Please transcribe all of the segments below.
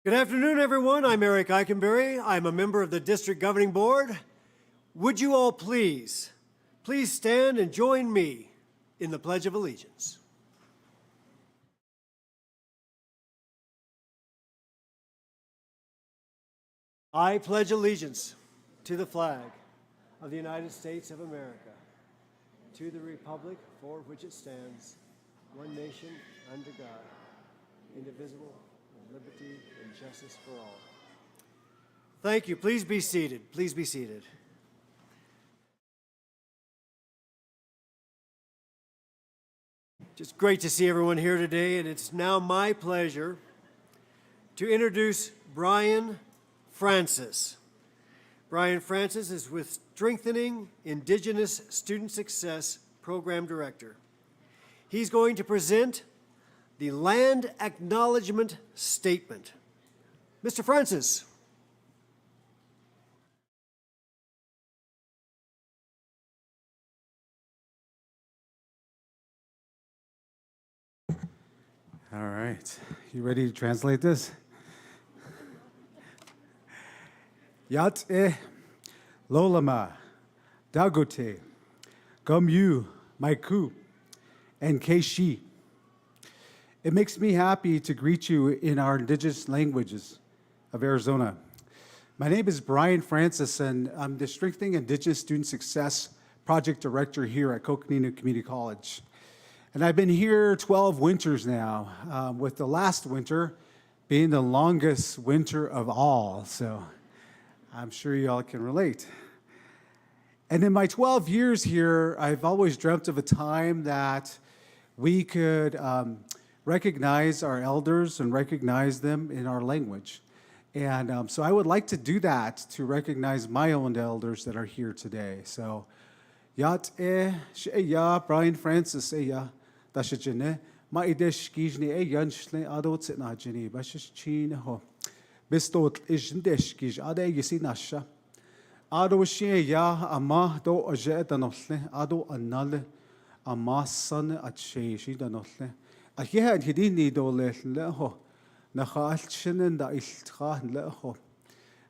Good afternoon, everyone. I'm Eric Eikenberry. I'm a member of the District Governing Board. Would you all please stand and join me in the Pledge of Allegiance. I pledge allegiance to the flag of the United States of America, to the republic for which it stands, one nation, under God, indivisible, with liberty and justice for all. Thank you. Please be seated. Please be seated. Just great to see everyone here today, and it's now my pleasure to introduce Brian Francis. Brian Francis is with Strengthening Indigenous Student Success Program Director. He's going to present the Land Acknowledgement Statement. Mr. Francis. All right, you ready to translate this? Yat e lolama dagote gumyu maiku and keishi. It makes me happy to greet you in our indigenous languages of Arizona. My name is Brian Francis, and I'm the Strengthening Indigenous Student Success Project Director here at Coconino Community College. And I've been here 12 winters now, with the last winter being the longest winter of all. So I'm sure you all can relate. And in my 12 years here, I've always dreamt of a time that we could recognize our elders and recognize them in our language. And so I would like to do that to recognize my own elders that are here today. So, Yat ya Brian Francis ya Dashajene, Maidesh Gijni Yanshle Adot Najini, Bashish Chin ho. Bistot Ishndesh Gij Ade Yisi Nasha. Ado She ya Ama do Ajet Anosle, Ado Anale, Ama Son at She Danotle. A he had Hidini do leho, Nachalchen and the Iltra leho.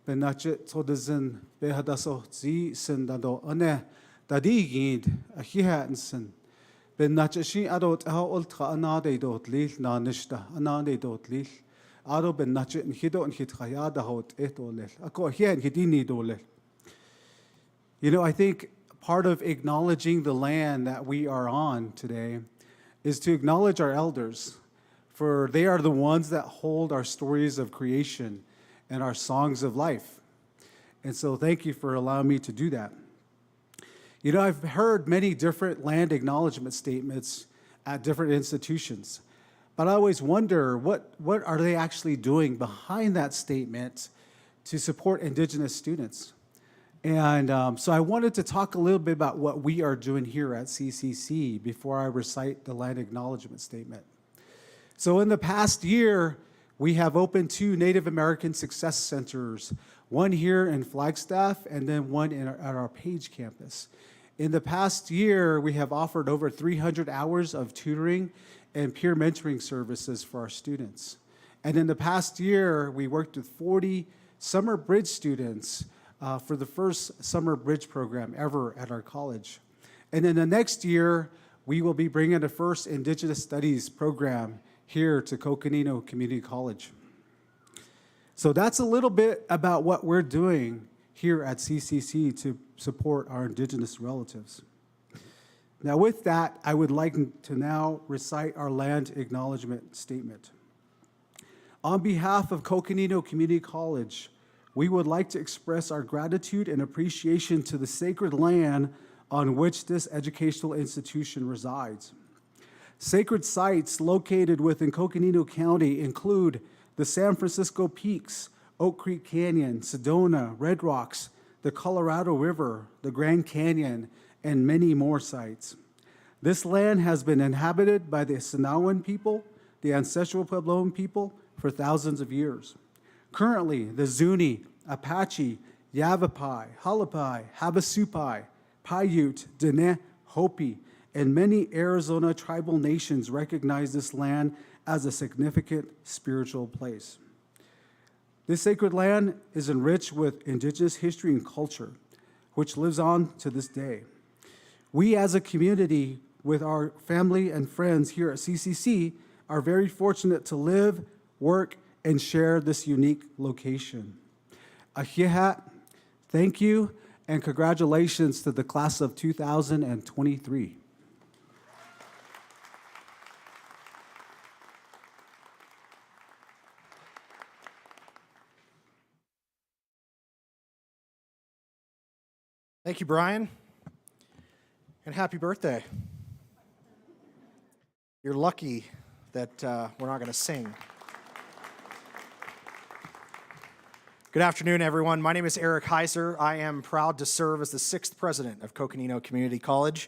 Benachet Todesen, Behadaso, Z Sendado Ane, Dadigid, a he hadn't. Ben Nachashi adot how ultra anade dot lil nanishta, anade dot lil. Ado ben Nachet and Hido and Hitrayada hot etolel. Ako here and Hidini dolel. You know, I think part of acknowledging the land that we are on today is to acknowledge our elders, for they are the ones that hold our stories of creation and our songs of life. And so thank you for allowing me to do that. You know, I've heard many different land acknowledgement statements at different institutions, but I always wonder what are they actually doing behind that statement to support Indigenous students? And so I wanted to talk a little bit about what we are doing here at CCC before I recite the land acknowledgement statement. So in the past year, we have opened 2 Native American Success Centers, one here in Flagstaff and then one at our Page campus. In the past year, we have offered over 300 hours of tutoring and peer mentoring services for our students. And in the past year, we worked with 40 summer bridge students for the first summer bridge program ever at our college. And in the next year, we will be bringing the first Indigenous Studies program here to Coconino Community College. So that's a little bit about what we're doing here at CCC to support our Indigenous relatives. Now with that, I would like to now recite our land acknowledgement statement. On behalf of Coconino Community College, we would like to express our gratitude and appreciation to the sacred land on which this educational institution resides. Sacred sites located within Coconino County include the San Francisco Peaks, Oak Creek Canyon, Sedona, Red Rocks, the Colorado River, the Grand Canyon, and many more sites. This land has been inhabited by the Sinawan people, the ancestral Puebloan people, for thousands of years. Currently, the Zuni, Apache, Yavapai, Halapai, Havasupai, Paiute, Dene, Hopi, and many Arizona tribal nations recognize this land as a significant spiritual place. This sacred land is enriched with Indigenous history and culture, which lives on to this day. We as a community, with our family and friends here at CCC, are very fortunate to live, work, and share this unique location. Ahihat, Thank you, and congratulations to the class of 2023. Thank you, Brian, and happy birthday. You're lucky that we're not going to sing. Good afternoon, everyone. My name is Eric Heiser. I am proud to serve as the 6th president of Coconino Community College.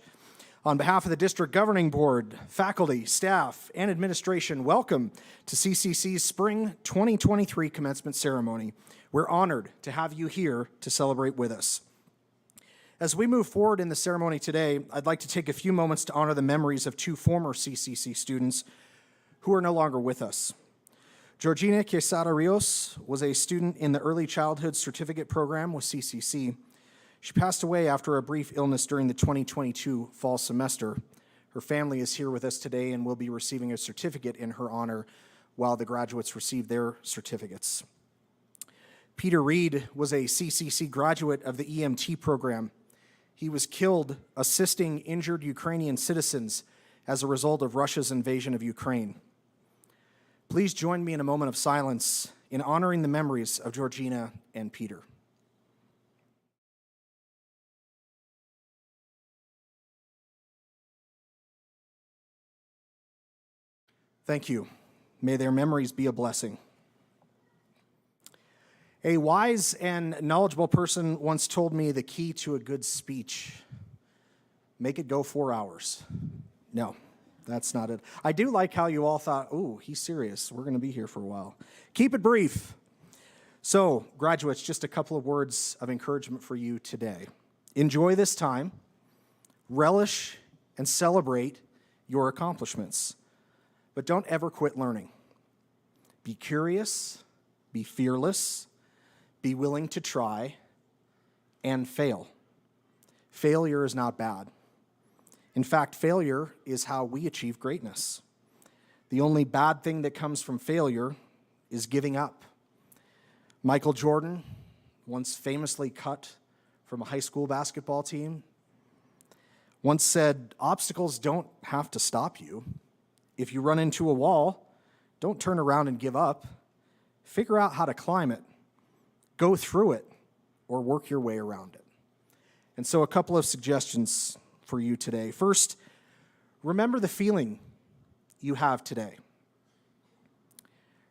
On behalf of the District Governing Board, faculty, staff, and administration, welcome to CCC's Spring 2023 Commencement Ceremony. We're honored to have you here to celebrate with us. As we move forward in the ceremony today, I'd like to take a few moments to honor the memories of 2 former CCC students who are no longer with us. Georgina Quesada Rios was a student in the Early Childhood Certificate Program with CCC. She passed away after a brief illness during the 2022 fall semester. Her family is here with us today and will be receiving a certificate in her honor while the graduates receive their certificates. Peter Reed was a CCC graduate of the EMT program. He was killed assisting injured Ukrainian citizens as a result of Russia's invasion of Ukraine. Please join me in a moment of silence in honoring the memories of Georgina and Peter. Thank you. May their memories be a blessing. A wise and knowledgeable person once told me the key to a good speech: make it go 4 hours. No, that's not it. I do like how you all thought, oh, he's serious. We're going to be here for a while. Keep it brief. So, graduates, just a couple of words of encouragement for you today. Enjoy this time, relish and celebrate your accomplishments, but don't ever quit learning. Be curious, be fearless, be willing to try, and fail. Failure is not bad. In fact, failure is how we achieve greatness. The only bad thing that comes from failure is giving up. Michael Jordan, once famously cut from a high school basketball team, once said, "Obstacles don't have to stop you. If you run into a wall, don't turn around and give up. Figure out how to climb it. Go through it, or work your way around it." And so a couple of suggestions for you today. First, remember the feeling you have today.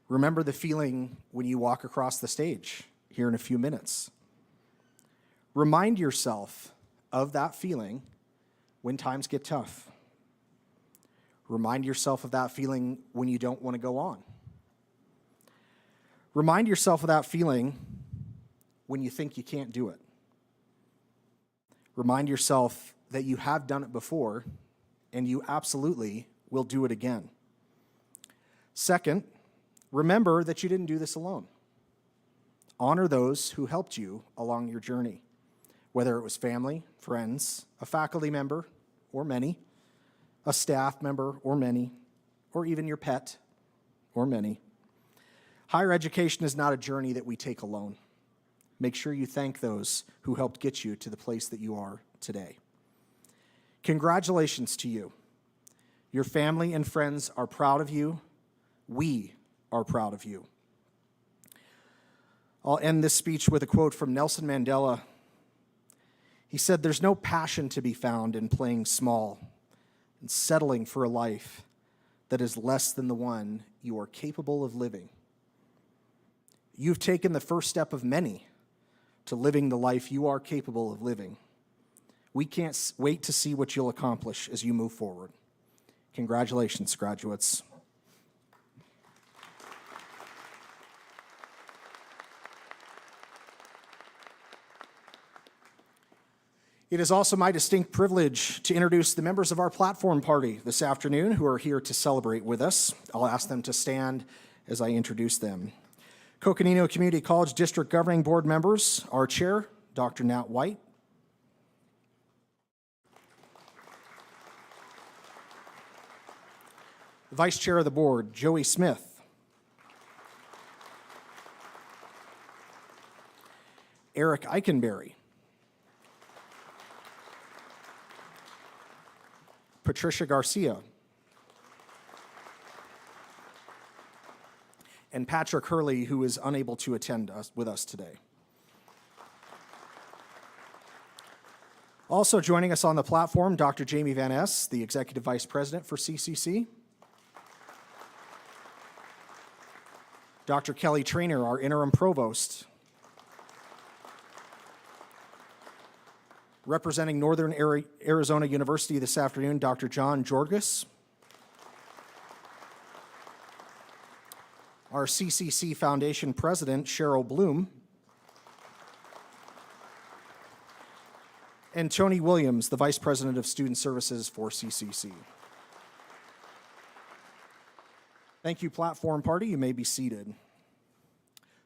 Remember the feeling when you walk across the stage here in a few minutes. Remind yourself of that feeling when times get tough. Remind yourself of that feeling when you don't want to go on. Remind yourself of that feeling when you think you can't do it. Remind yourself that you have done it before and you absolutely will do it again. Second, remember that you didn't do this alone. Honor those who helped you along your journey, whether it was family, friends, a faculty member, or many, a staff member, or many, or even your pet, or many. Higher education is not a journey that we take alone. Make sure you thank those who helped get you to the place that you are today. Congratulations to you. Your family and friends are proud of you. We are proud of you. I'll end this speech with a quote from Nelson Mandela. He said, "There's no passion to be found in playing small and settling for a life that is less than the one you are capable of living. You've taken the first step of many to living the life you are capable of living. We can't wait to see what you'll accomplish as you move forward." Congratulations, graduates. It is also my distinct privilege to introduce the members of our platform party this afternoon who are here to celebrate with us. I'll ask them to stand as I introduce them. Coconino Community College District Governing Board members, our chair, Dr. Nat White. Vice Chair of the Board, Joey Smith. Eric Eichenberry. Patricia Garcia. And Patrick Hurley, who is unable to attend with us today. Also joining us on the platform, Dr. Jamie Van Ness, the Executive Vice President for CCC. Dr. Kelly Trainer, our Interim Provost. Representing Northern Arizona University this afternoon, Dr. John Jorgis. Our CCC Foundation President, Cheryl Bloom. And Tony Williams, the Vice President of Student Services for CCC. Thank you, Platform Party. You may be seated.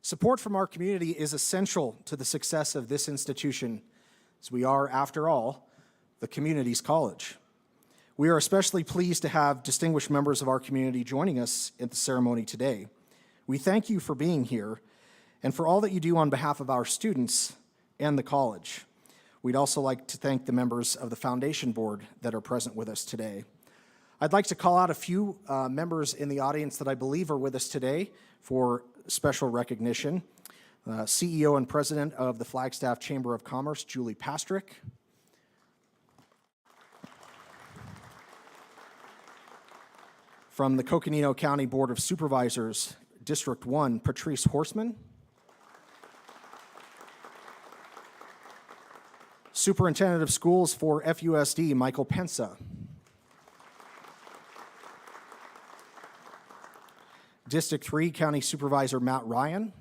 Support from our community is essential to the success of this institution, as we are, after all, the community's college. We are especially pleased to have distinguished members of our community joining us at the ceremony today. We thank you for being here and for all that you do on behalf of our students and the college. We'd also like to thank the members of the Foundation Board that are present with us today. I'd like to call out a few members in the audience that I believe are with us today for special recognition. CEO and President of the Flagstaff Chamber of Commerce, Julie Pastrick. From the Coconino County Board of Supervisors, District 1, Patrice Horseman. Superintendent of Schools for FUSD, Michael Pensa. District 3, County Supervisor Matt Ryan.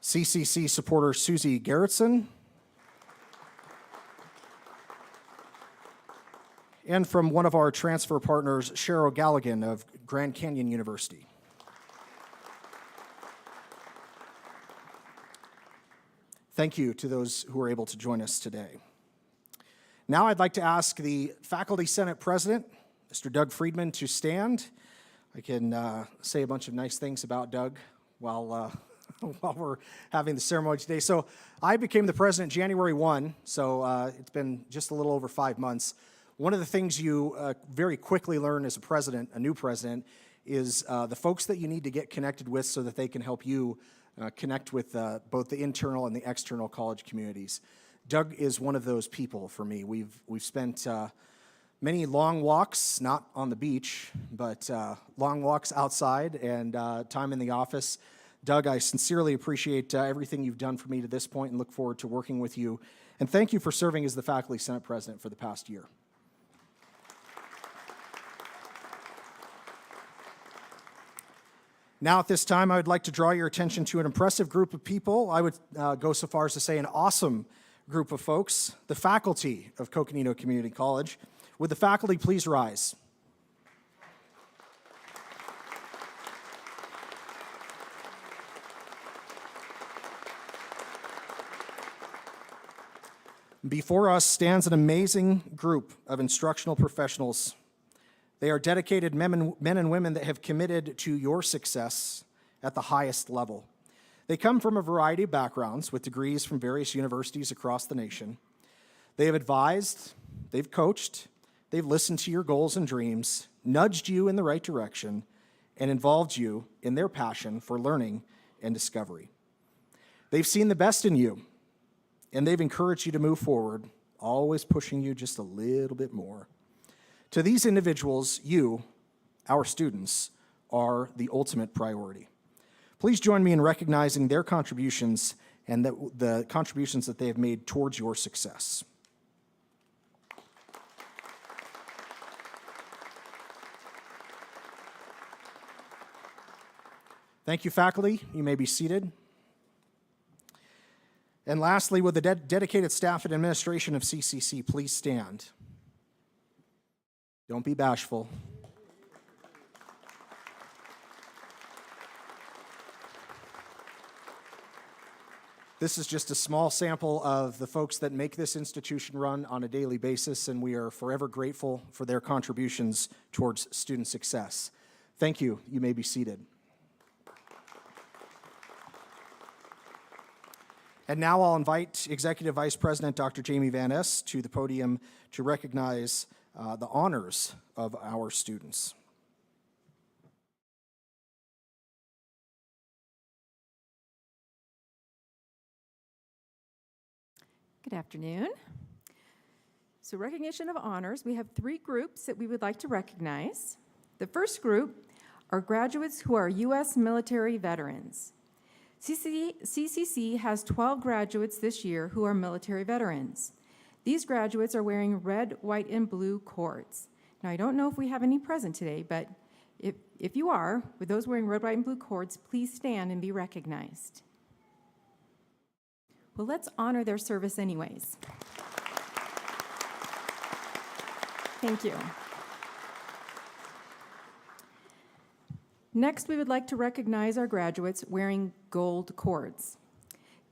CCC supporter Susie Gerritsen. And from one of our transfer partners, Cheryl Galligan of Grand Canyon University. Thank you to those who are able to join us today. Now I'd like to ask the Faculty Senate President, Mr. Doug Friedman, to stand. I can say a bunch of nice things about Doug while we're having the ceremony today. So I became the president January 1, so it's been just a little over 5 months. One of the things you very quickly learn as a new president, is the folks that you need to get connected with so that they can help you connect with both the internal and the external college communities. Doug is one of those people for me. We've spent many long walks, not on the beach, but long walks outside and time in the office. Doug, I sincerely appreciate everything you've done for me to this point and look forward to working with you. And thank you for serving as the Faculty Senate President for the past year. Now at this time, I would like to draw your attention to an impressive group of people. I would go so far as to say an awesome group of folks, the faculty of Coconino Community College. Would the faculty please rise? Before us stands an amazing group of instructional professionals. They are dedicated men and women that have committed to your success at the highest level. They come from a variety of backgrounds with degrees from various universities across the nation. They have advised, they've coached, they've listened to your goals and dreams, nudged you in the right direction, and involved you in their passion for learning and discovery. They've seen the best in you, and they've encouraged you to move forward, always pushing you just a little bit more. To these individuals, you, our students, are the ultimate priority. Please join me in recognizing their contributions and the contributions that they have made towards your success. Thank you, faculty. You may be seated. And lastly, would the dedicated staff and administration of CCC please stand? Don't be bashful. This is just a small sample of the folks that make this institution run on a daily basis, and we are forever grateful for their contributions towards student success. Thank you. You may be seated. And now I'll invite Executive Vice President Dr. Jamie Van Ness to the podium to recognize the honors of our students. Good afternoon. So recognition of honors, we have 3 groups that we would like to recognize. The first group are graduates who are U.S. military veterans. CCC has 12 graduates this year who are military veterans. These graduates are wearing red, white, and blue cords. Now, I don't know if we have any present today, but if you are, with those wearing red, white, and blue cords, please stand and be recognized. Well, let's honor their service anyways. Thank you. Next, we would like to recognize our graduates wearing gold cords.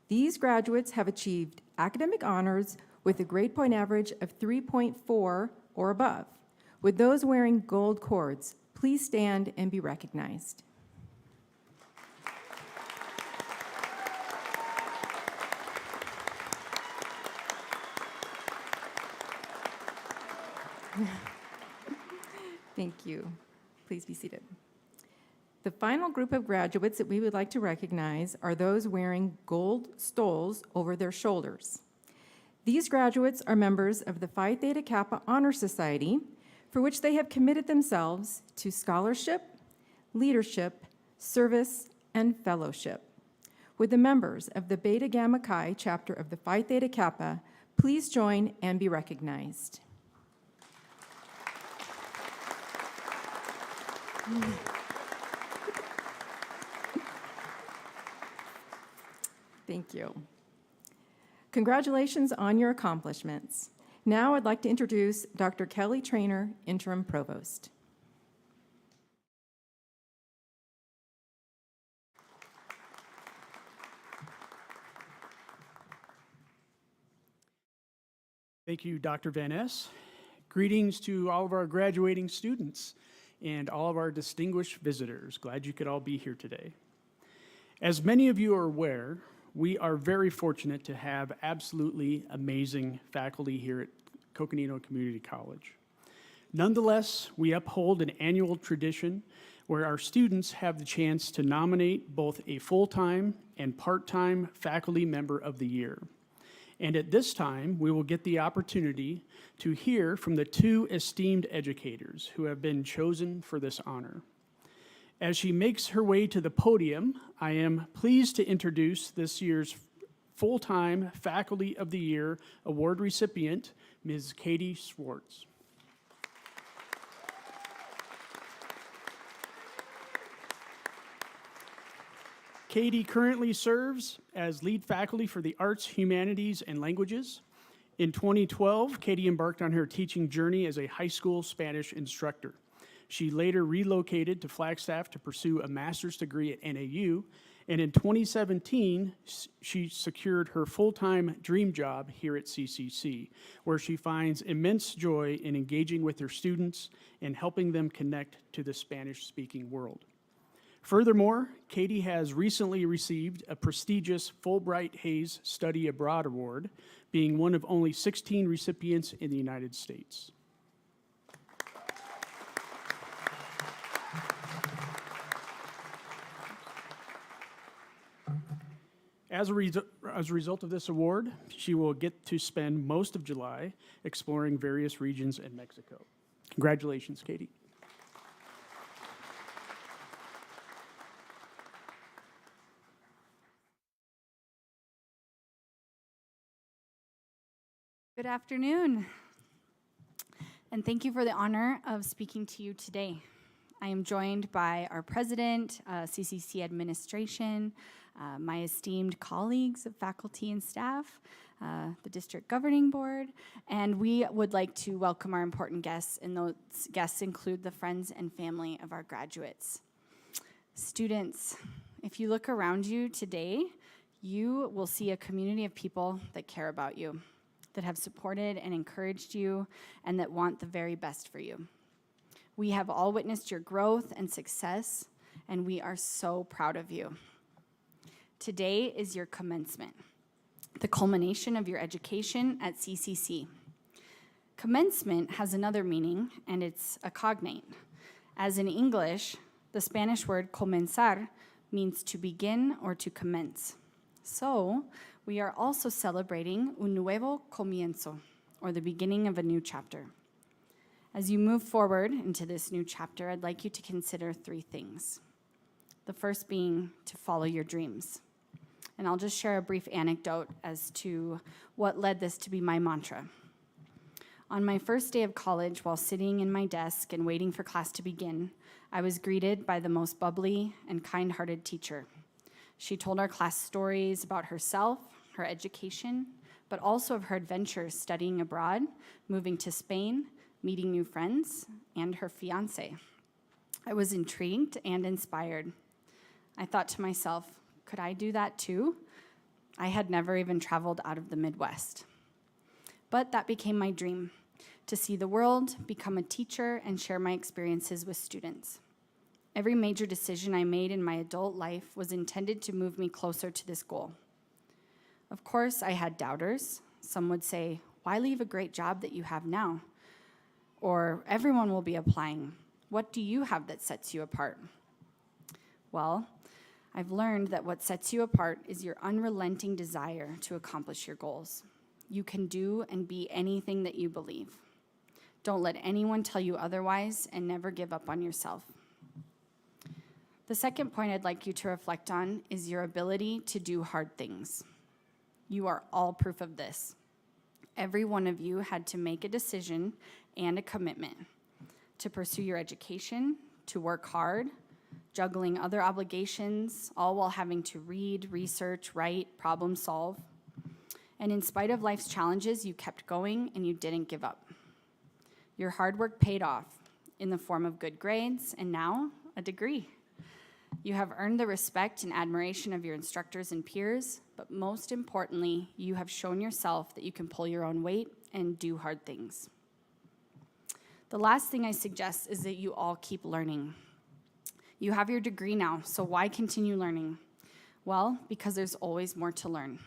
These graduates have achieved academic honors with a grade point average of 3.4 or above. With those wearing gold cords, please stand and be recognized. Thank you. Please be seated. The final group of graduates that we would like to recognize are those wearing gold stoles over their shoulders. These graduates are members of the Phi Theta Kappa Honor Society, for which they have committed themselves to scholarship, leadership, service, and fellowship. Would the members of the Beta Gamma Chi chapter of the Phi Theta Kappa please join and be recognized? Thank you. Congratulations on your accomplishments. Now I'd like to introduce Dr. Kelly Trainer, Interim Provost. Thank you, Dr. Van Ness. Greetings to all of our graduating students and all of our distinguished visitors. Glad you could all be here today. As many of you are aware, we are very fortunate to have absolutely amazing faculty here at Coconino Community College. Nonetheless, we uphold an annual tradition where our students have the chance to nominate both a full-time and part-time faculty member of the year. And at this time, we will get the opportunity to hear from the 2 esteemed educators who have been chosen for this honor. As she makes her way to the podium, I am pleased to introduce this year's Full-Time Faculty of the Year Award recipient, Ms. Katie Swartz. Katie currently serves as lead faculty for the Arts, Humanities, and Languages. In 2012, Katie embarked on her teaching journey as a high school Spanish instructor. She later relocated to Flagstaff to pursue a master's degree at NAU, and in 2017, she secured her full-time dream job here at CCC, where she finds immense joy in engaging with her students and helping them connect to the Spanish-speaking world. Furthermore, Katie has recently received a prestigious Fulbright Hays Study Abroad Award, being one of only 16 recipients in the United States. As a result of this award, she will get to spend most of July exploring various regions in Mexico. Congratulations, Katie. Good afternoon, and thank you for the honor of speaking to you today. I am joined by our president, CCC administration, my esteemed colleagues of faculty and staff, the district governing board, and we would like to welcome our important guests, and those guests include the friends and family of our graduates. Students, if you look around you today, you will see a community of people that care about you, that have supported and encouraged you, and that want the very best for you. We have all witnessed your growth and success, and we are so proud of you. Today is your commencement. the culmination of your education at CCC. Commencement has another meaning, and it's a cognate. As in English, the Spanish word comenzar means to begin or to commence. So, we are also celebrating un nuevo comienzo, or the beginning of a new chapter. As you move forward into this new chapter, I'd like you to consider 3 things. The first being to follow your dreams. And I'll just share a brief anecdote as to what led this to be my mantra. On my first day of college, while sitting in my desk and waiting for class to begin, I was greeted by the most bubbly and kind-hearted teacher. She told our class stories about herself, her education, but also of her adventures studying abroad, moving to Spain, meeting new friends, and her fiancé. I was intrigued and inspired. I thought to myself, could I do that too? I had never even traveled out of the Midwest. But that became my dream, to see the world, become a teacher, and share my experiences with students. Every major decision I made in my adult life was intended to move me closer to this goal. Of course, I had doubters. Some would say, why leave a great job that you have now? Or everyone will be applying. What do you have that sets you apart? Well, I've learned that what sets you apart is your unrelenting desire to accomplish your goals. You can do and be anything that you believe. Don't let anyone tell you otherwise, and never give up on yourself. The second point I'd like you to reflect on is your ability to do hard things. You are all proof of this. Every one of you had to make a decision and a commitment to pursue your education, to work hard, juggling other obligations, all while having to read, research, write, problem solve. And in spite of life's challenges, you kept going and you didn't give up. Your hard work paid off in the form of good grades and now a degree. You have earned the respect and admiration of your instructors and peers, but most importantly, you have shown yourself that you can pull your own weight and do hard things. The last thing I suggest is that you all keep learning. You have your degree now, so why continue learning? Well, because there's always more to learn.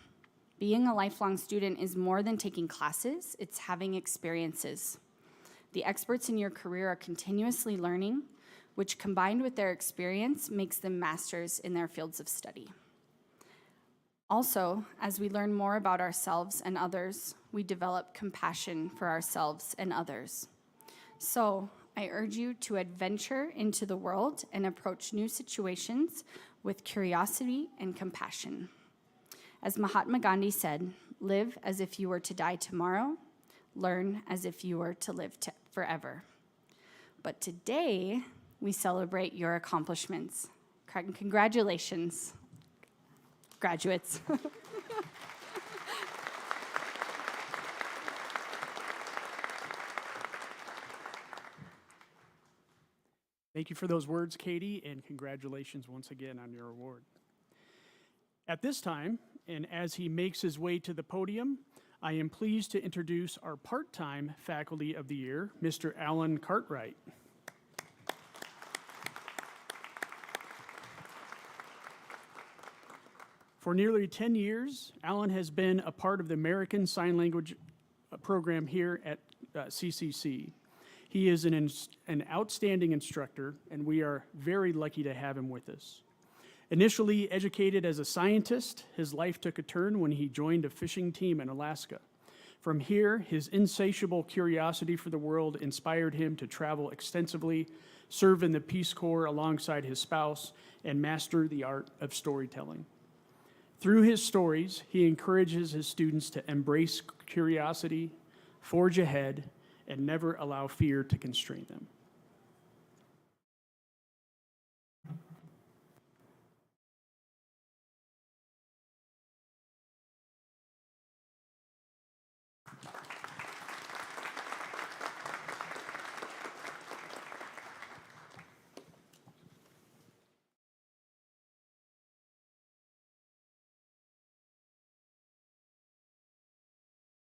Being a lifelong student is more than taking classes, it's having experiences. The experts in your career are continuously learning, which combined with their experience makes them masters in their fields of study. Also, as we learn more about ourselves and others, we develop compassion for ourselves and others. So, I urge you to adventure into the world and approach new situations with curiosity and compassion. As Mahatma Gandhi said, live as if you were to die tomorrow, learn as if you were to live forever. But today, we celebrate your accomplishments. Congratulations, graduates. Thank you for those words, Katie, and congratulations once again on your award. At this time, and as he makes his way to the podium, I am pleased to introduce our part-time Faculty of the Year, Mr. Alan Cartwright. For nearly 10 years, Alan has been a part of the American Sign Language program here at CCC. He is an outstanding instructor, and we are very lucky to have him with us. Initially educated as a scientist, his life took a turn when he joined a fishing team in Alaska. From here, his insatiable curiosity for the world inspired him to travel extensively, serve in the Peace Corps alongside his spouse, and master the art of storytelling. Through his stories, he encourages his students to embrace curiosity, forge ahead, and never allow fear to constrain them.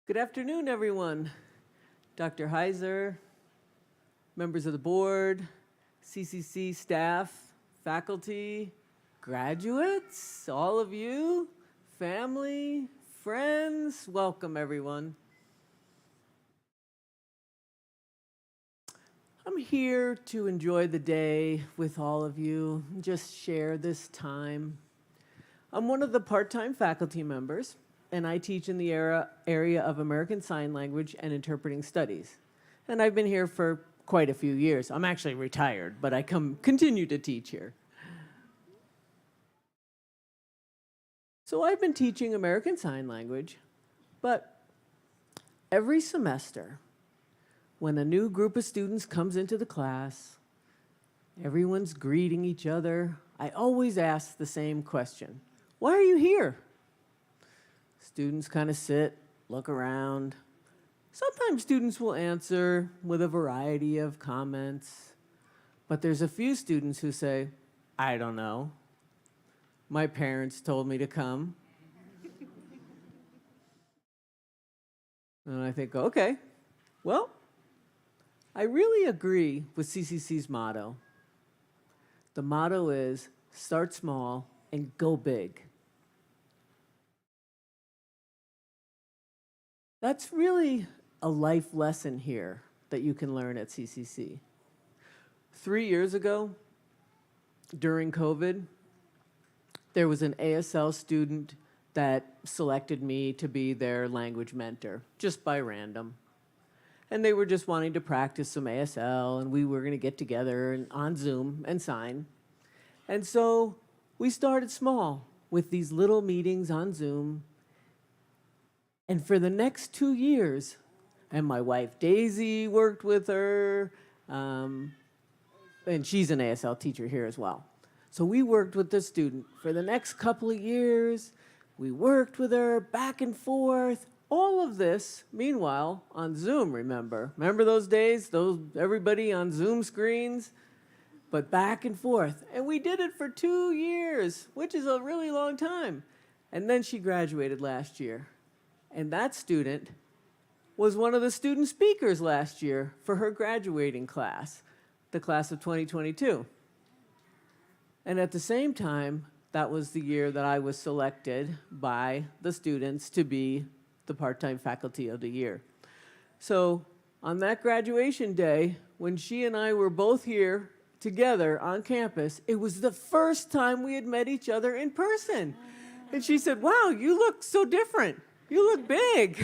Good afternoon, everyone. Dr. Heiser, members of the board, CCC staff, faculty, graduates, all of you, family, friends. Welcome, everyone. I'm here to enjoy the day with all of you, just share this time. I'm one of the part-time faculty members, and I teach in the area of American Sign Language and Interpreting Studies. And I've been here for quite a few years. I'm actually retired, but I continue to teach here. So I've been teaching American Sign Language, but every semester, when a new group of students comes into the class, everyone's greeting each other, I always ask the same question. Why are you here? Students kind of sit, look around. Sometimes students will answer with a variety of comments, but there's a few students who say, I don't know. My parents told me to come. And I think, okay, well, I really agree with CCC's motto. The motto is, start small and go big. That's really a life lesson here that you can learn at CCC. 3 years ago, during COVID, there was an ASL student that selected me to be their language mentor, just by random. And they were just wanting to practice some ASL, and we were going to get together on Zoom and sign. And so we started small with these little meetings on Zoom. And for the next 2 years, and my wife Daisy worked with her, and she's an ASL teacher here as well. So we worked with the student for the next couple of years. We worked with her back and forth. All of this, meanwhile, on Zoom, remember? Remember those days? Everybody on Zoom screens? But back and forth. And we did it for 2 years, which is a really long time. And then she graduated last year. And that student was one of the student speakers last year for her graduating class, the class of 2022. And at the same time, that was the year that I was selected by the students to be the part-time faculty of the year. So on that graduation day, when she and I were both here together on campus, it was the first time we had met each other in person. And she said, wow, you look so different. You look big.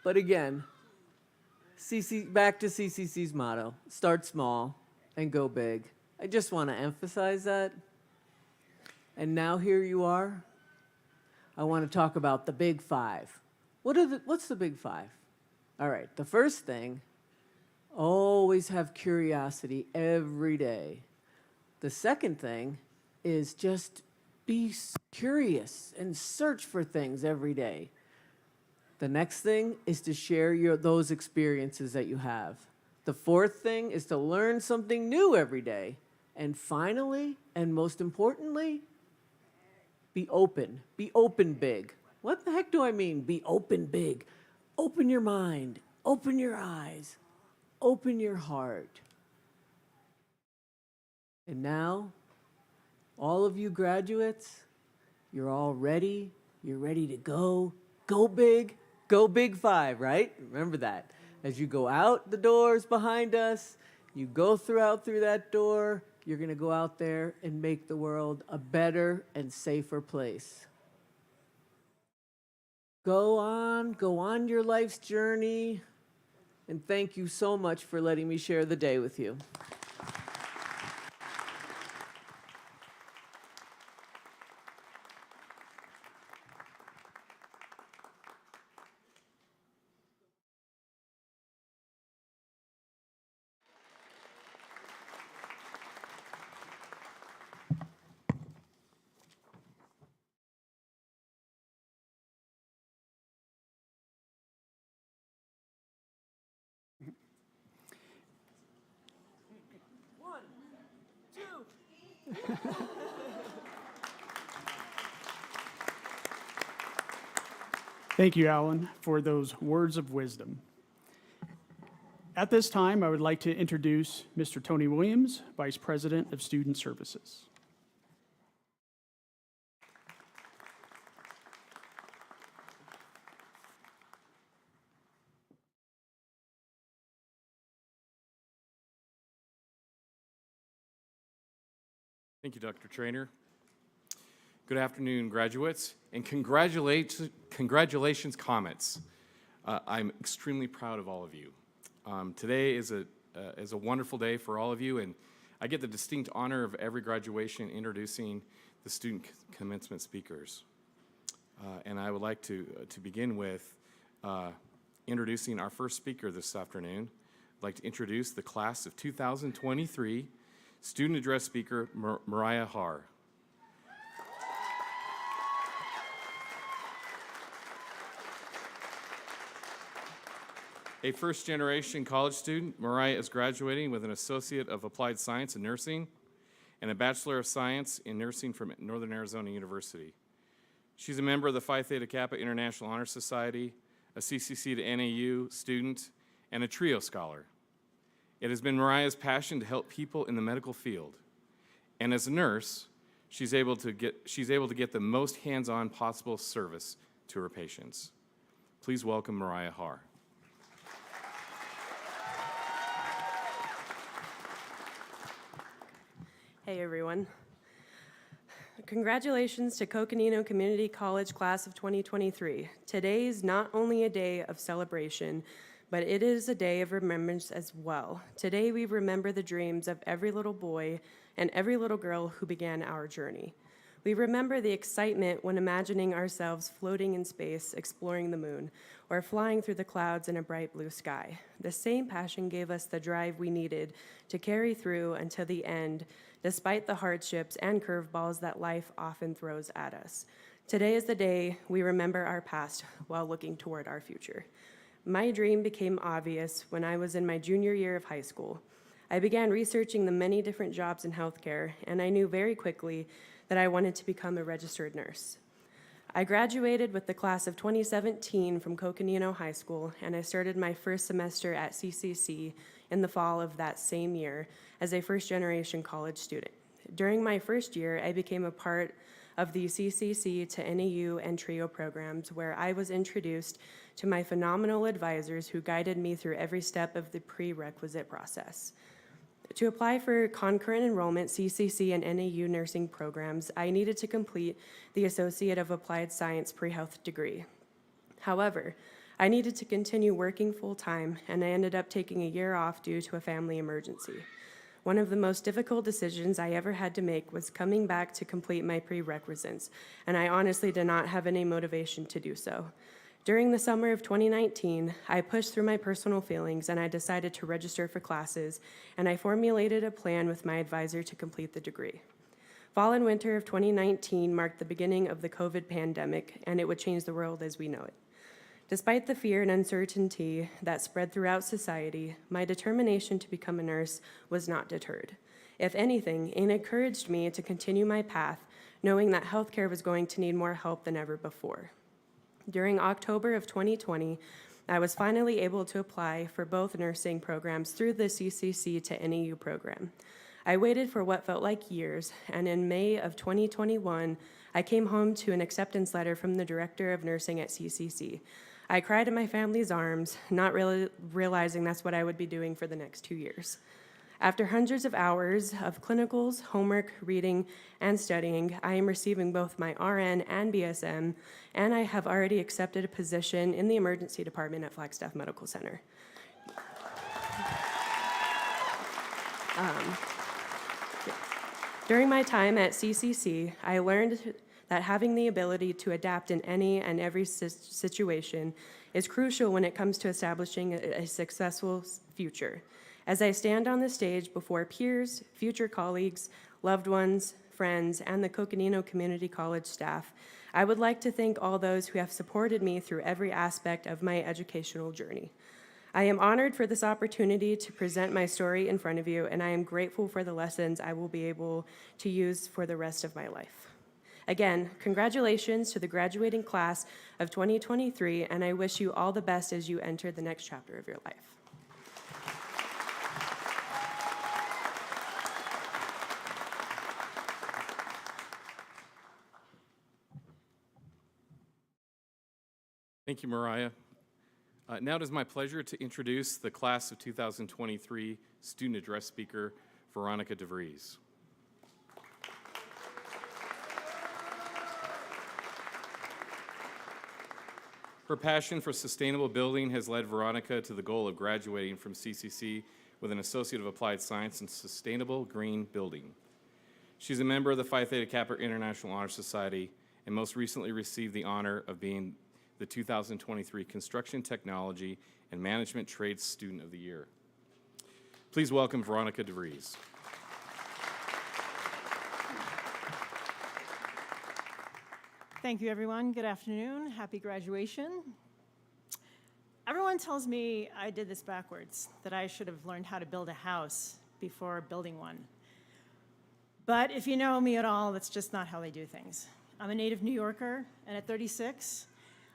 But again, back to CCC's motto, start small and go big. I just want to emphasize that. And now here you are. I want to talk about the big five. What's the big five? All right, the first thing, always have curiosity every day. The second thing is just be curious and search for things every day. The next thing is to share those experiences that you have. The fourth thing is to learn something new every day. And finally, and most importantly, be open. Be open big. What the heck do I mean, be open big? Open your mind, open your eyes, open your heart. And now, all of you graduates, you're all ready. You're ready to go. Go big five, right? Remember that. As you go out the doors behind us, you go through that door, you're going to go out there and make the world a better and safer place. Go on your life's journey, and thank you so much for letting me share the day with you. Thank you, Alan, for those words of wisdom. At this time, I would like to introduce Mr. Tony Williams, Vice President of Student Services. Thank you, Dr. Trainer. Good afternoon, graduates, and congratulations, Comets. I'm extremely proud of all of you. Today is a wonderful day for all of you, and I get the distinct honor of every graduation introducing the student commencement speakers. And I would like to begin with introducing our first speaker this afternoon. I'd like to introduce the class of 2023 student address speaker, Mariah Haar. A first-generation college student, Mariah is graduating with an Associate of Applied Science in Nursing and a Bachelor of Science in Nursing from Northern Arizona University. She's a member of the Phi Theta Kappa International Honor Society, a CCC to NAU student, and a TRIO scholar. It has been Mariah's passion to help people in the medical field. And as a nurse, she's able to get the most hands-on possible service to her patients. Please welcome Mariah Haar. Hey everyone. Congratulations to Coconino Community College Class of 2023. Today is not only a day of celebration, but it is a day of remembrance as well. Today we remember the dreams of every little boy and every little girl who began our journey. We remember the excitement when imagining ourselves floating in space, exploring the moon, or flying through the clouds in a bright blue sky. The same passion gave us the drive we needed to carry through until the end, despite the hardships and curveballs that life often throws at us. Today is the day we remember our past while looking toward our future. My dream became obvious when I was in my junior year of high school. I began researching the many different jobs in healthcare, and I knew very quickly that I wanted to become a registered nurse. I graduated with the class of 2017 from Coconino High School, and I started my first semester at CCC in the fall of that same year as a first-generation college student. During my first year, I became a part of the CCC to NAU and TRIO programs, where I was introduced to my phenomenal advisors who guided me through every step of the prerequisite process. To apply for concurrent enrollment CCC and NAU nursing programs, I needed to complete the Associate of Applied Science pre-health degree. However, I needed to continue working full-time, and I ended up taking a year off due to a family emergency. One of the most difficult decisions I ever had to make was coming back to complete my prerequisites, and I honestly did not have any motivation to do so. During the summer of 2019, I pushed through my personal feelings and I decided to register for classes, and I formulated a plan with my advisor to complete the degree. Fall and winter of 2019 marked the beginning of the COVID pandemic, and it would change the world as we know it. Despite the fear and uncertainty that spread throughout society, my determination to become a nurse was not deterred. If anything, it encouraged me to continue my path, knowing that healthcare was going to need more help than ever before. During October of 2020, I was finally able to apply for both nursing programs through the CCC to NAU program. I waited for what felt like years, and in May of 2021, I came home to an acceptance letter from the director of nursing at CCC. I cried in my family's arms, not really realizing that's what I would be doing for the next 2 years. After hundreds of hours of clinicals, homework, reading, and studying, I am receiving both my RN and BSM, and I have already accepted a position in the emergency department at Flagstaff Medical Center. During my time at CCC, I learned that having the ability to adapt in any and every situation is crucial when it comes to establishing a successful future. As I stand on the stage before peers, future colleagues, loved ones, friends, and the Coconino Community College staff, I would like to thank all those who have supported me through every aspect of my educational journey. I am honored for this opportunity to present my story in front of you, and I am grateful for the lessons I will be able to use for the rest of my life. Again, congratulations to the graduating class of 2023, and I wish you all the best as you enter the next chapter of your life. Thank you, Mariah. Now it is my pleasure to introduce the class of 2023 student address speaker, Veronica DeVries. Her passion for sustainable building has led Veronica to the goal of graduating from CCC with an Associate of Applied Science in Sustainable Green Building. She's a member of the Phi Theta Kappa International Honor Society and most recently received the honor of being the 2023 Construction Technology and Management Trades Student of the Year. Please welcome Veronica DeVries. Thank you, everyone. Good afternoon. Happy graduation. Everyone tells me I did this backwards, that I should have learned how to build a house before building one. But if you know me at all, that's just not how they do things. I'm a native New Yorker, and at 36,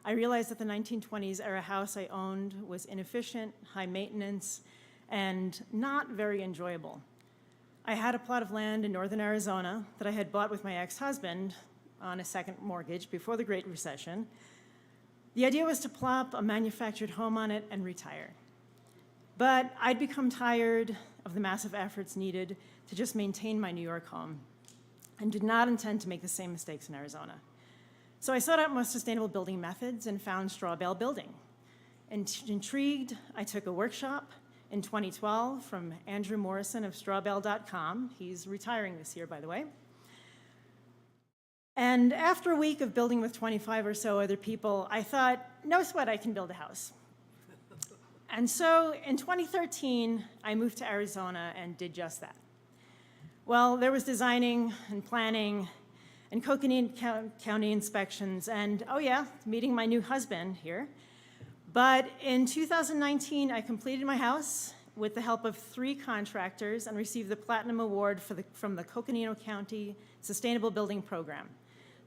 I realized that the 1920s era house I owned was inefficient, high maintenance, and not very enjoyable. I had a plot of land in northern Arizona that I had bought with my ex-husband on a second mortgage before the Great Recession. The idea was to plop a manufactured home on it and retire. But I'd become tired of the massive efforts needed to just maintain my New York home and did not intend to make the same mistakes in Arizona. So I sought out more sustainable building methods and found straw bale building. Intrigued, I took a workshop in 2012 from Andrew Morrison of strawbale.com. He's retiring this year, by the way. And after a week of building with 25 or so other people, I thought, no sweat, I can build a house. And so in 2013, I moved to Arizona and did just that. Well, there was designing and planning and Coconino County inspections and, oh yeah, meeting my new husband here. But in 2019, I completed my house with the help of 3 contractors and received the Platinum Award from the Coconino County Sustainable Building Program.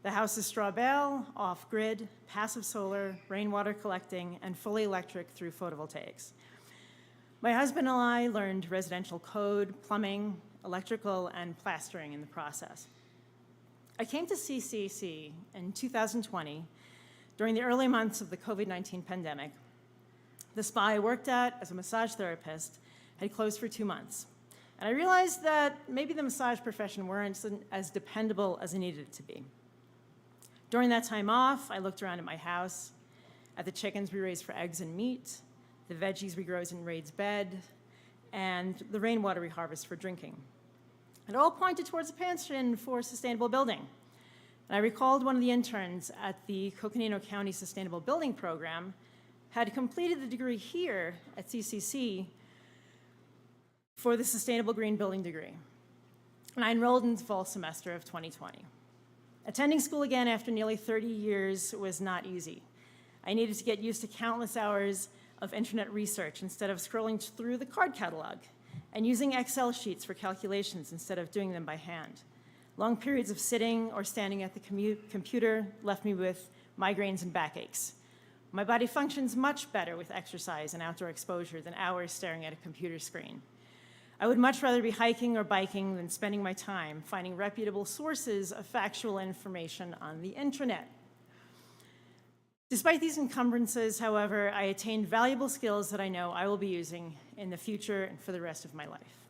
The house is straw bale, off-grid, passive solar, rainwater collecting, and fully electric through photovoltaics. My husband and I learned residential code, plumbing, electrical, and plastering in the process. I came to CCC in 2020 during the early months of the COVID-19 pandemic. The spa I worked at as a massage therapist had closed for 2 months. And I realized that maybe the massage profession weren't as dependable as it needed it to be. During that time off, I looked around at my house, at the chickens we raise for eggs and meat, the veggies we grow in Raid's bed, and the rainwater we harvest for drinking. It all pointed towards a passion for sustainable building. And I recalled one of the interns at the Coconino County Sustainable Building Program had completed the degree here at CCC for the Sustainable Green Building degree. And I enrolled in the fall semester of 2020. Attending school again after nearly 30 years was not easy. I needed to get used to countless hours of internet research instead of scrolling through the card catalog and using Excel sheets for calculations instead of doing them by hand. Long periods of sitting or standing at the computer left me with migraines and backaches. My body functions much better with exercise and outdoor exposure than hours staring at a computer screen. I would much rather be hiking or biking than spending my time finding reputable sources of factual information on the internet. Despite these encumbrances, however, I attained valuable skills that I know I will be using in the future and for the rest of my life.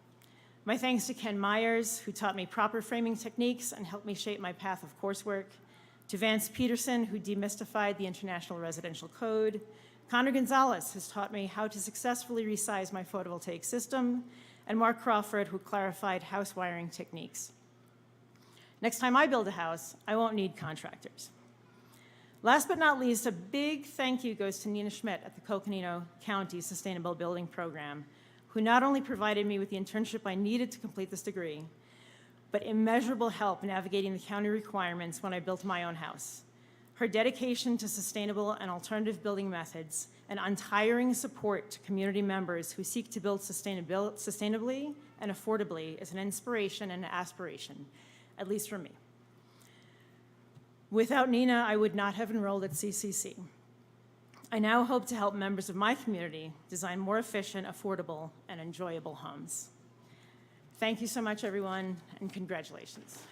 My thanks to Ken Myers, who taught me proper framing techniques and helped me shape my path of coursework, to Vance Peterson, who demystified the International Residential Code. Connor Gonzalez has taught me how to successfully resize my photovoltaic system, and Mark Crawford, who clarified house wiring techniques. Next time I build a house, I won't need contractors. Last but not least, a big thank you goes to Nina Schmidt at the Coconino County Sustainable Building Program, who not only provided me with the internship I needed to complete this degree, but immeasurable help navigating the county requirements when I built my own house. Her dedication to sustainable and alternative building methods and untiring support to community members who seek to build sustainably and affordably is an inspiration and an aspiration, at least for me. Without Nina, I would not have enrolled at CCC. I now hope to help members of my community design more efficient, affordable, and enjoyable homes. Thank you so much, everyone, and congratulations.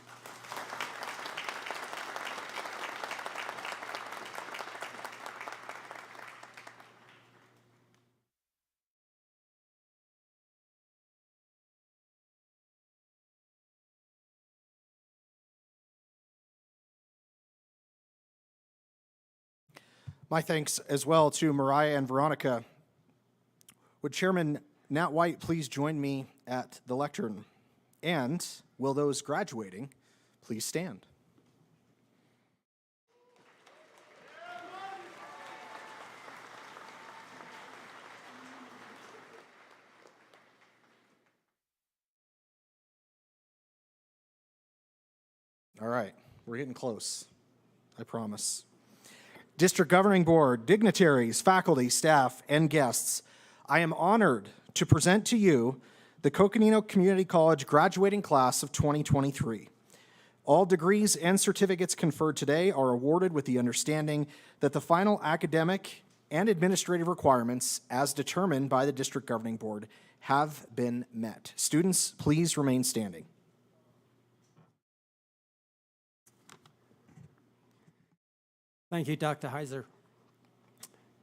My thanks as well to Mariah and Veronica. Would Chairman Nat White please join me at the lectern? And will those graduating please stand? All right, we're getting close, I promise. District Governing Board, dignitaries, faculty, staff, and guests, I am honored to present to you the Coconino Community College graduating class of 2023. All degrees and certificates conferred today are awarded with the understanding that the final academic and administrative requirements, as determined by the District Governing Board, have been met. Students, please remain standing. Thank you, Dr. Heiser.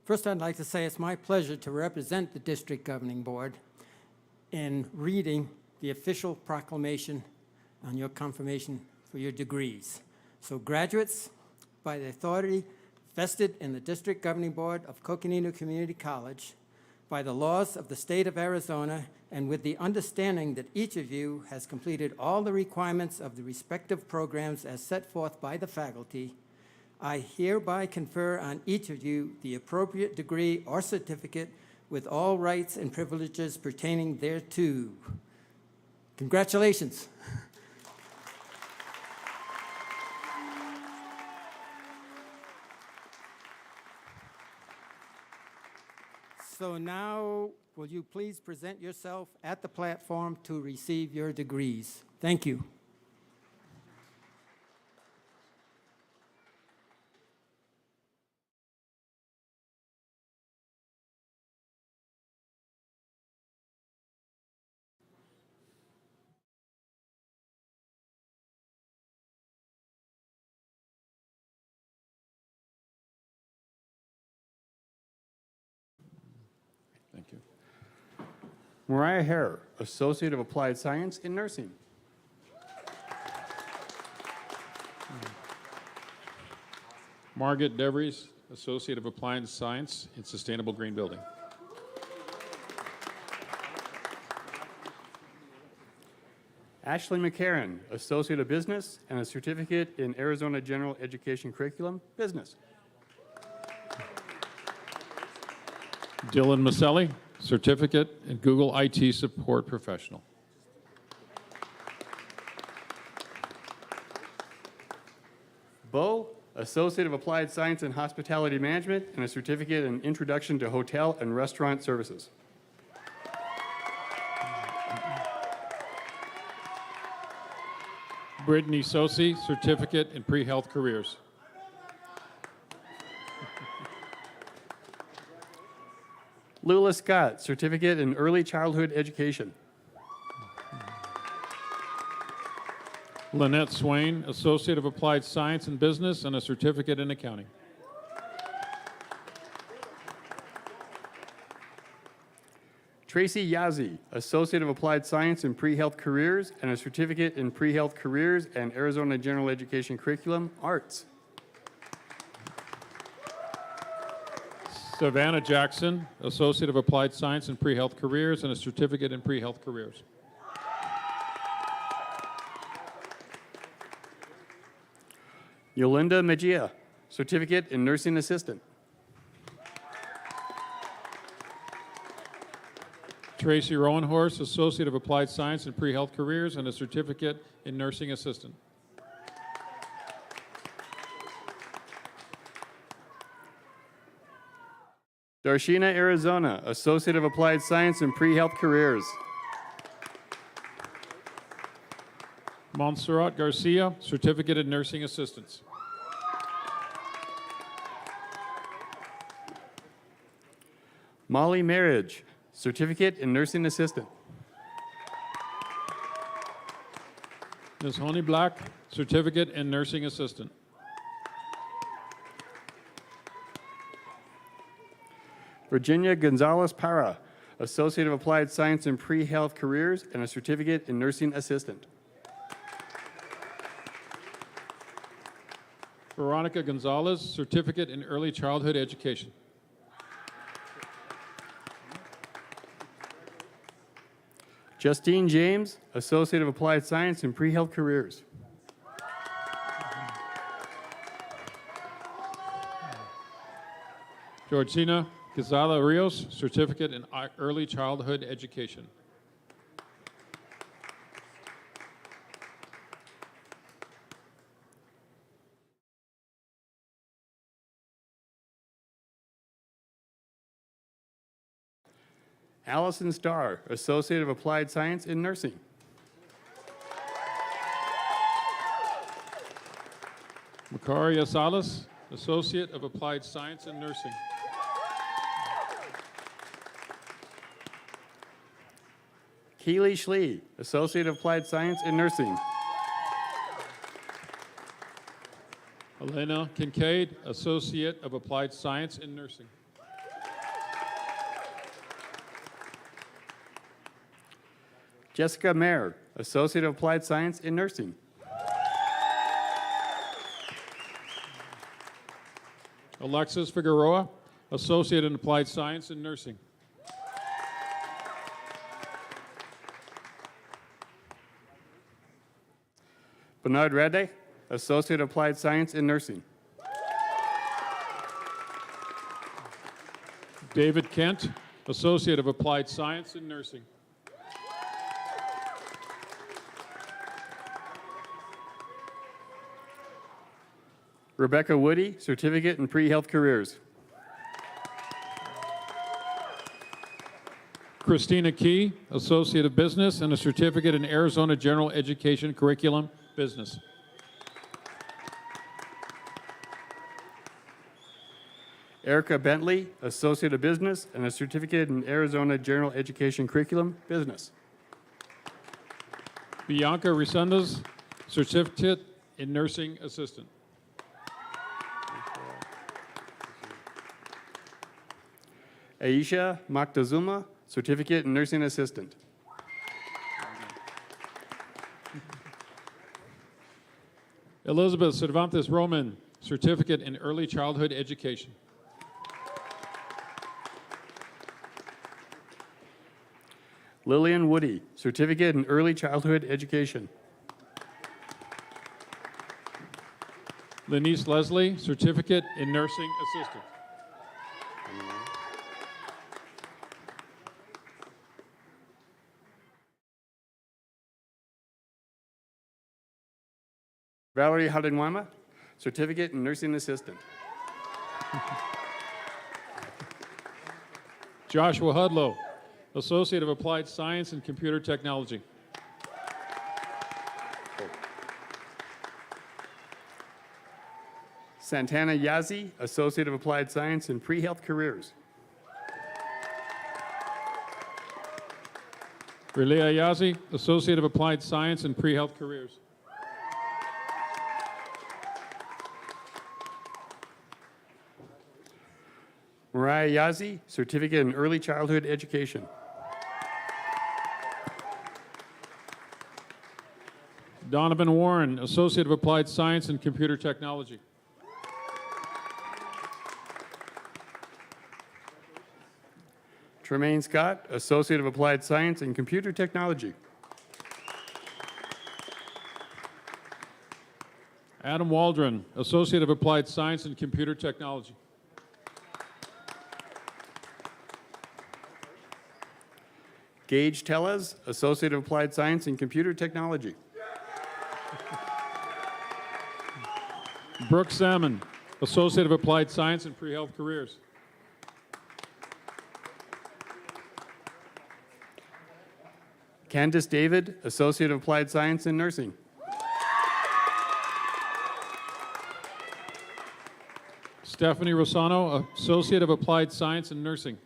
First, I'd like to say it's my pleasure to represent the District Governing Board in reading the official proclamation on your confirmation for your degrees. So graduates, by the authority vested in the District Governing Board of Coconino Community College, by the laws of the state of Arizona, and with the understanding that each of you has completed all the requirements of the respective programs as set forth by the faculty, I hereby confer on each of you the appropriate degree or certificate with all rights and privileges pertaining thereto. Congratulations. So now, will you please present yourself at the platform to receive your degrees? Thank you. Thank you. Mariah Hare, Associate of Applied Science in Nursing. Margaret Devries, Associate of Applied Science in Sustainable Green Building. Ashley McCarron, Associate of Business and a Certificate in Arizona General Education Curriculum, Business. Dylan Maselli, Certificate in Google IT Support Professional. Bo, Associate of Applied Science in Hospitality Management and a Certificate in Introduction to Hotel and Restaurant Services. Brittany Sosi, Certificate in Pre-Health Careers. Lula Scott, Certificate in Early Childhood Education. Lynette Swain, Associate of Applied Science in Business and a Certificate in Accounting. Tracy Yazzie, Associate of Applied Science in Pre-Health Careers and a Certificate in Pre-Health Careers and Arizona General Education Curriculum, Arts. Savannah Jackson, Associate of Applied Science in Pre-Health Careers and a Certificate in Pre-Health Careers. Yolinda Mejia, Certificate in Nursing Assistant. Tracy Rowenhorst, Associate of Applied Science in Pre-Health Careers and a Certificate in Nursing Assistant. Darshina Arizona, Associate of Applied Science in Pre-Health Careers. Montserrat Garcia, Certificate in Nursing Assistants. Molly Marriage, Certificate in Nursing Assistant. Ms. Honey Black, Certificate in Nursing Assistant. Virginia Gonzalez Parra, Associate of Applied Science in Pre-Health Careers and a Certificate in Nursing Assistant. Veronica Gonzalez, Certificate in Early Childhood Education. Justine James, Associate of Applied Science in Pre-Health Careers. Georgina Quezada Rios, Certificate in Early Childhood Education. Allison Starr, Associate of Applied Science in Nursing. Macaria Salas, Associate of Applied Science in Nursing. Keely Schlee, Associate of Applied Science in Nursing. Elena Kincaid, Associate of Applied Science in Nursing. Jessica Mayer, Associate of Applied Science in Nursing. Alexis Figueroa, Associate in Applied Science in Nursing. Bernard Rede, Associate of Applied Science in Nursing. David Kent, Associate of Applied Science in Nursing. Rebecca Woody, Certificate in Pre-Health Careers. Christina Key, Associate of Business and a Certificate in Arizona General Education Curriculum, Business. Erica Bentley, Associate of Business and a Certificate in Arizona General Education Curriculum, Business. Bianca Resendez, Certificate in Nursing Assistant. Aisha Moctezuma, Certificate in Nursing Assistant. Elizabeth Cervantes Roman, Certificate in Early Childhood Education. Lillian Woody, Certificate in Early Childhood Education. Lenice Leslie, Certificate in Nursing Assistant. Valerie Hadenwama, Certificate in Nursing Assistant. Joshua Hudlow, Associate of Applied Science and Computer Technology. Santana Yazzie, Associate of Applied Science in Pre-Health Careers. Relea Yazzie, Associate of Applied Science and Pre-Health Careers. Mariah Yazzie, Certificate in Early Childhood Education. Donovan Warren, Associate of Applied Science and Computer Technology. Tremaine Scott, Associate of Applied Science and Computer Technology. Adam Waldron, Associate of Applied Science and Computer Technology. Gage Tellez, Associate of Applied Science and Computer Technology. Brooke Salmon, Associate of Applied Science and Pre-Health Careers. Candice David, Associate of Applied Science in Nursing. Stephanie Rosano, Associate of Applied Science in Nursing.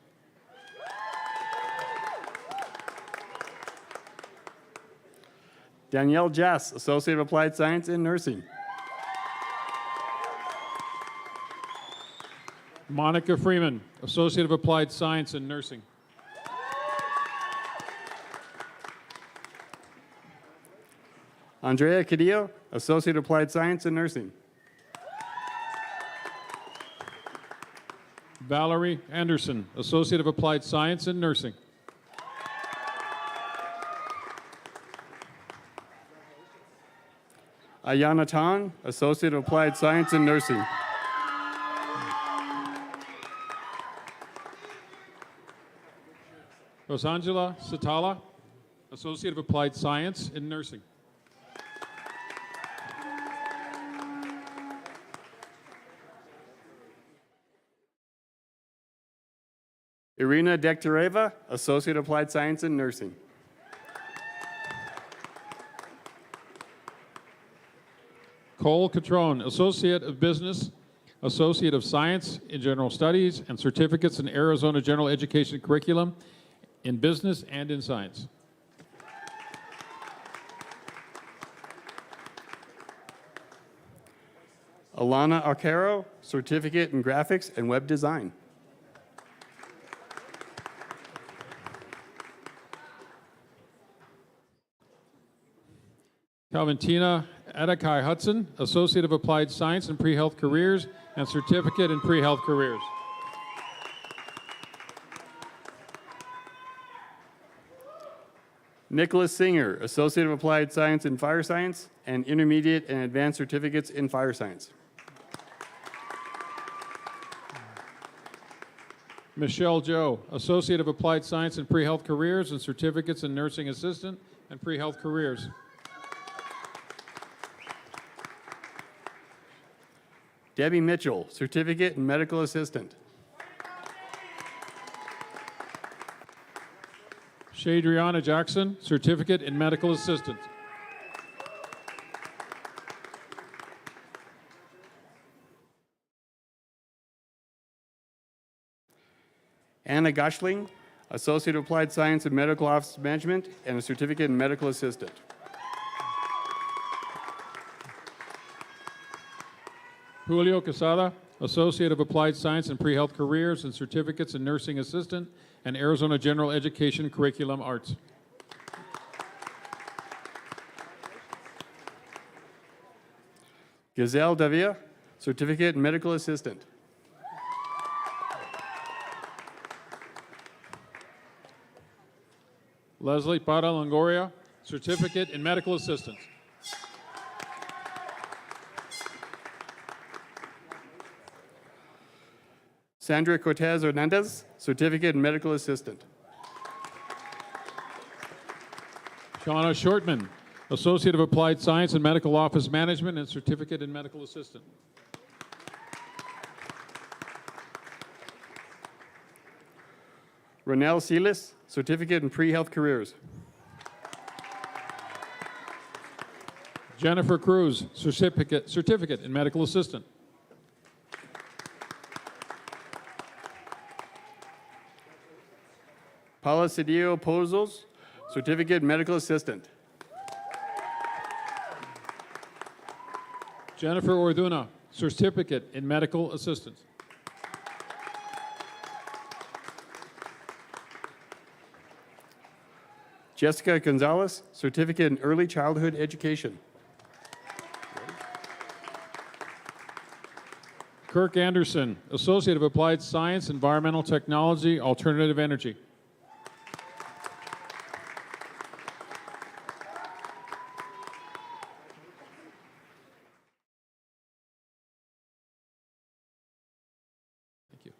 Danielle Jess, Associate of Applied Science in Nursing. Monica Freeman, Associate of Applied Science in Nursing. Andrea Cadillo, Associate of Applied Science in Nursing. Valerie Anderson, Associate of Applied Science in Nursing. Ayana Tong, Associate of Applied Science in Nursing. Rosangela Satala, Associate of Applied Science in Nursing. Irina Dektareva, Associate of Applied Science in Nursing. Cole Catrone, Associate of Business, Associate of Science in General Studies, and Certificates in Arizona General Education Curriculum in Business and in Science. Alana Arcaro, Certificate in Graphics and Web Design. Calventina Adakai Hudson, Associate of Applied Science in Pre-Health Careers and Certificate in Pre-Health Careers. Nicholas Singer, Associate of Applied Science in Fire Science and Intermediate and Advanced Certificates in Fire Science. Michelle Joe, Associate of Applied Science in Pre-Health Careers and Certificates in Nursing Assistant and Pre-Health Careers. Debbie Mitchell, Certificate in Medical Assistant. Shadriana Jackson, Certificate in Medical Assistant. Anna Goschling, Associate of Applied Science in Medical Office Management and a Certificate in Medical Assistant. Julio Quesada, Associate of Applied Science in Pre-Health Careers and Certificates in Nursing Assistant and Arizona General Education Curriculum Arts. Gazelle Davia, Certificate in Medical Assistant. Leslie Para Longoria, Certificate in Medical Assistant. Sandra Cortez Hernandez, Certificate in Medical Assistant. Shauna Shortman, Associate of Applied Science in Medical Office Management and Certificate in Medical Assistant. Ronell Silas, Certificate in Pre-Health Careers. Jennifer Cruz, Certificate in Medical Assistant. Paula Cedillo Pozos, Certificate in Medical Assistant. Jennifer Orduna, Certificate in Medical Assistant. Jessica Gonzalez, Certificate in Early Childhood Education. Kirk Anderson, Associate of Applied Science, Environmental Technology, Alternative Energy. Thank you.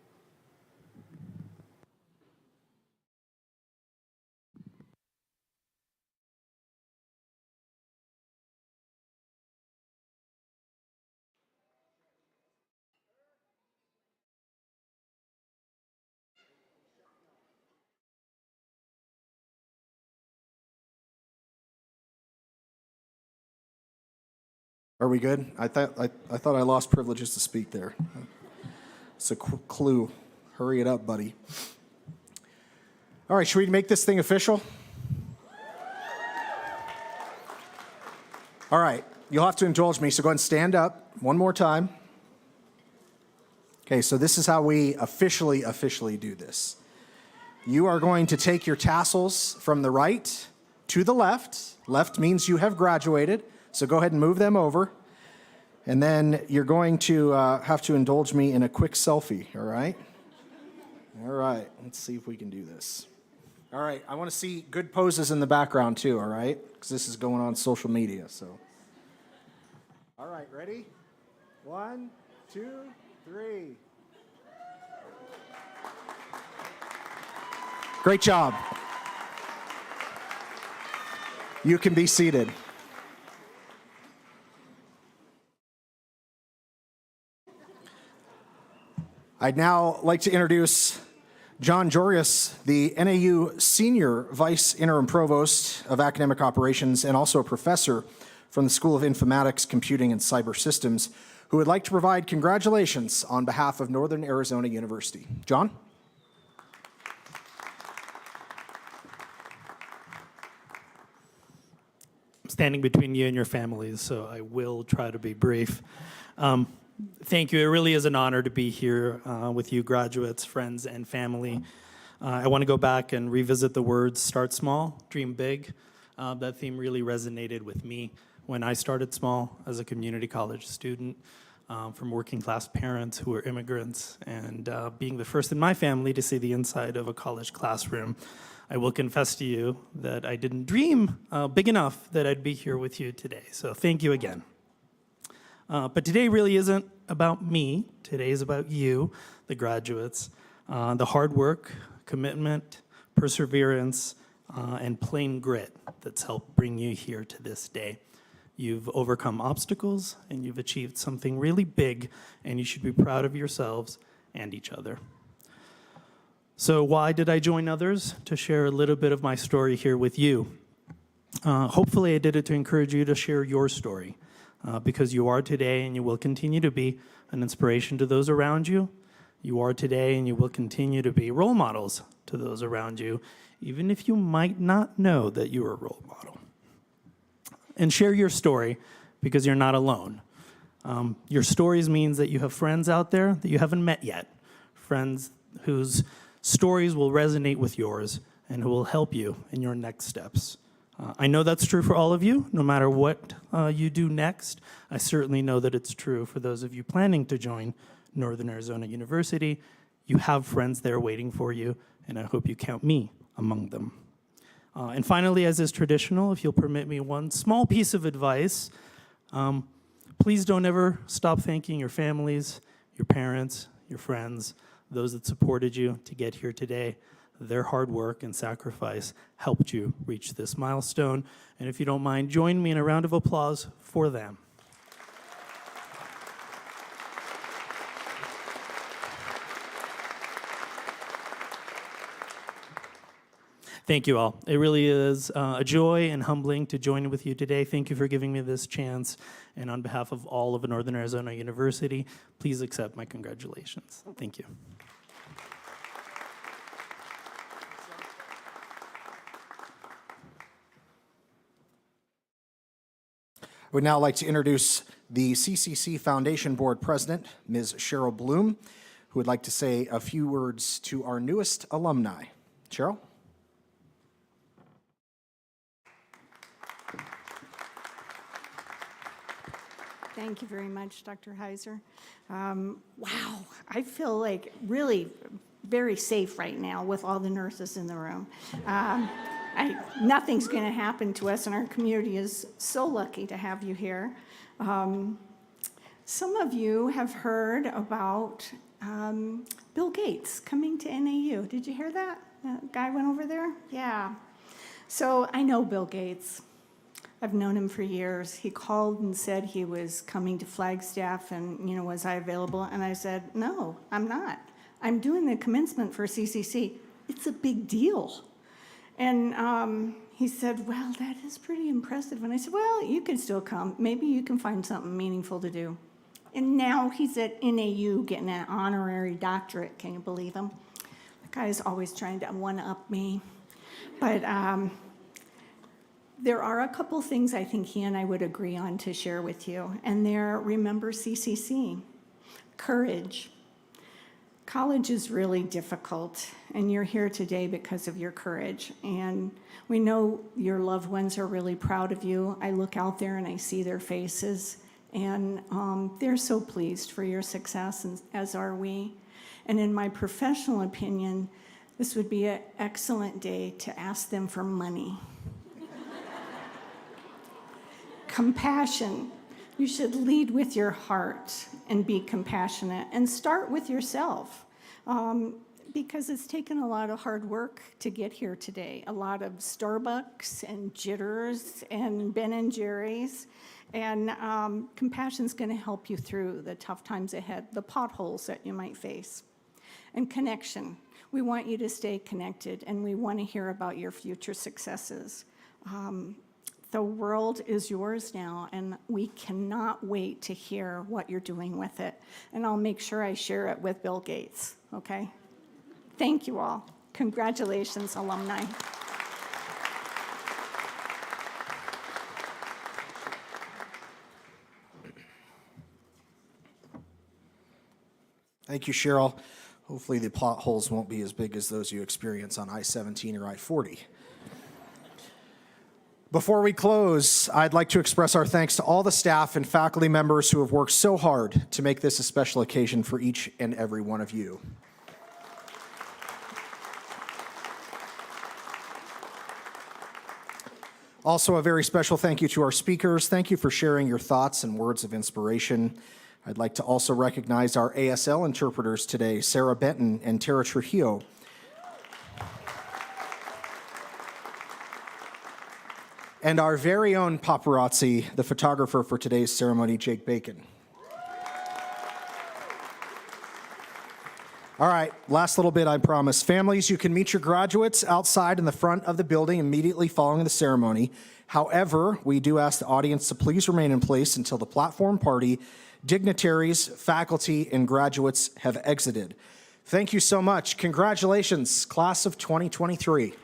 Are we good? I thought I lost privileges to speak there. It's a clue. Hurry it up, buddy. All right, should we make this thing official? All right, you'll have to indulge me, so go ahead and stand up one more time. Okay, so this is how we officially do this. You are going to take your tassels from the right to the left. Left means you have graduated. So go ahead and move them over. And then you're going to have to indulge me in a quick selfie, all right? All right, let's see if we can do this. All right, I want to see good poses in the background too, all right? Because this is going on social media, so. All right, ready? 1, 2, 3. Great job. You can be seated. I'd now like to introduce John Jorius, the NAU Senior Vice Interim Provost of Academic Operations and also a professor from the School of Informatics, Computing, and Cyber Systems, who would like to provide congratulations on behalf of Northern Arizona University. John? I'm standing between you and your families, so I will try to be brief. Thank you. It really is an honor to be here with you, graduates, friends, and family. I want to go back and revisit the words, start small, dream big. That theme really resonated with me when I started small as a community college student from working class parents who were immigrants, and being the first in my family to see the inside of a college classroom. I will confess to you that I didn't dream big enough that I'd be here with you today. So thank you again. But today really isn't about me. Today is about you, the graduates, the hard work, commitment, perseverance, and plain grit that's helped bring you here to this day. You've overcome obstacles, and you've achieved something really big, and you should be proud of yourselves and each other. So why did I join others? To share a little bit of my story here with you. Hopefully I did it to encourage you to share your story. Because you are today and you will continue to be an inspiration to those around you. You are today and you will continue to be role models to those around you, even if you might not know that you're a role model. And share your story because you're not alone. Your stories means that you have friends out there that you haven't met yet, friends whose stories will resonate with yours and who will help you in your next steps. I know that's true for all of you, no matter what you do next. I certainly know that it's true for those of you planning to join Northern Arizona University. You have friends there waiting for you, and I hope you count me among them. And finally, as is traditional, if you'll permit me one small piece of advice, please don't ever stop thanking your families, your parents, your friends, those that supported you to get here today. Their hard work and sacrifice helped you reach this milestone. And if you don't mind, join me in a round of applause for them. Thank you all. It really is a joy and humbling to join with you today. Thank you for giving me this chance. And on behalf of all of Northern Arizona University, please accept my congratulations. Thank you. I would now like to introduce the CCC Foundation Board President, Ms. Cheryl Bloom, who would like to say a few words to our newest alumni. Cheryl? Thank you very much, Dr. Heiser. Wow, I feel like really very safe right now with all the nurses in the room. Nothing's going to happen to us, and our community is so lucky to have you here. Some of you have heard about Bill Gates coming to NAU. Did you hear that? That guy went over there? Yeah. So I know Bill Gates. I've known him for years. He called and said he was coming to Flagstaff and, was I available? And I said, no, I'm not. I'm doing the commencement for CCC. It's a big deal. And he said, well, that is pretty impressive. And I said, well, you can still come. Maybe you can find something meaningful to do. And now he's at NAU getting an honorary doctorate. Can you believe him? The guy's always trying to one-up me. But there are a couple things I think he and I would agree on to share with you. And they're, remember CCC, courage. College is really difficult, and you're here today because of your courage. And we know your loved ones are really proud of you. I look out there and I see their faces, and they're so pleased for your success, and as are we. And in my professional opinion, this would be an excellent day to ask them for money. Compassion. You should lead with your heart and be compassionate, and start with yourself. Because it's taken a lot of hard work to get here today. A lot of Starbucks and Jitters and Ben & Jerry's. And compassion's going to help you through the tough times ahead, the potholes that you might face. And connection. We want you to stay connected, and we want to hear about your future successes. The world is yours now, and we cannot wait to hear what you're doing with it. And I'll make sure I share it with Bill Gates, okay? Thank you all. Congratulations, alumni. Thank you, Cheryl. Hopefully the potholes won't be as big as those you experience on I-17 or I-40. Before we close, I'd like to express our thanks to all the staff and faculty members who have worked so hard to make this a special occasion for each and every one of you. Also, a very special thank you to our speakers. Thank you for sharing your thoughts and words of inspiration. I'd like to also recognize our ASL interpreters today, Sarah Benton and Tara Trujillo. And our very own paparazzi, the photographer for today's ceremony, Jake Bacon. All right, last little bit, I promise. Families, you can meet your graduates outside in the front of the building immediately following the ceremony. However, we do ask the audience to please remain in place until the platform party, dignitaries, faculty, and graduates have exited. Thank you so much. Congratulations, class of 2023.